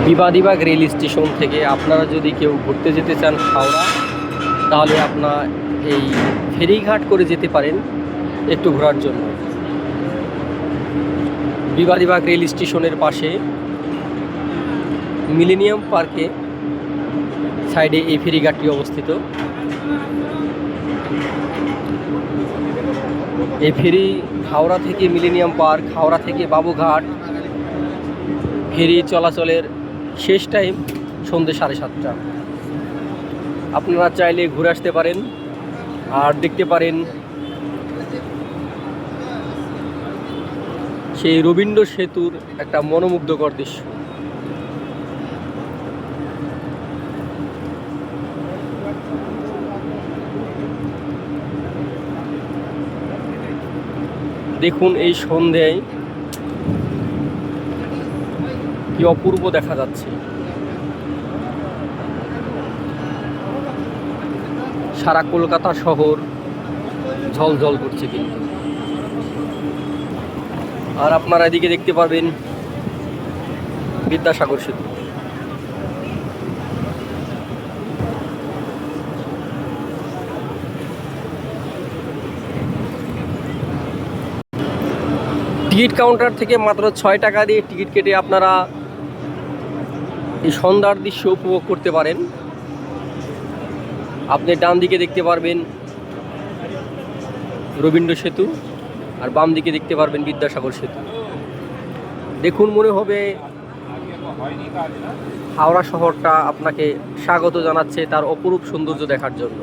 বিবাদিবাগ rail station থেকে আপনারা যদি কেউ ঘুরতে যেতে চান হাওড়া, তাহলে আপনার এই ফেরিঘাট করে যেতে পারেন একটু ঘোরার জন্য। বিবাদিবাগ রেল স্টেশনের পাশে মিলেনিয়াম পার্কে সাইডে এই ফেরিঘাটটি অবস্থিত। এই ফেরি হাওড়া থেকে মিলেনিয়াম পার্ক, হাওড়া থেকে বাবুঘাট ফেরি চলাচলের শেষ টাইম সন্ধ্যে 7:30। আপনারা চাইলে ঘুরে আসতে পারেন আর দেখতে পারেন সেই রবীন্দ্র সেতুর একটা মনোমুগ্ধকর দৃশ্য। দেখুন এই সন্ধ্যায় কি অপূর্ব দেখা যাচ্ছে। সারা কলকাতা শহর ঝলঝল করছে কিন্তু। আর আপনারা এদিকে দেখতে পারবেন বিদ্যাসাগর সেতু। টিকিট কাউন্টার থেকে মাত্র 6 টাকা দিয়ে টিকিট কেটে আপনারা এই সন্ধ্যার দৃশ্য উপভোগ করতে পারেন। আপনি ডান দিকে দেখতে পারবেন রবীন্দ্র সেতু আর বাম দিকে দেখতে পারবেন বিদ্যাসাগর সেতু। দেখুন মনে হবে হাওড়া শহরটা আপনাকে স্বাগত জানাচ্ছে তার অপরূপ সৌন্দর্য দেখার জন্য।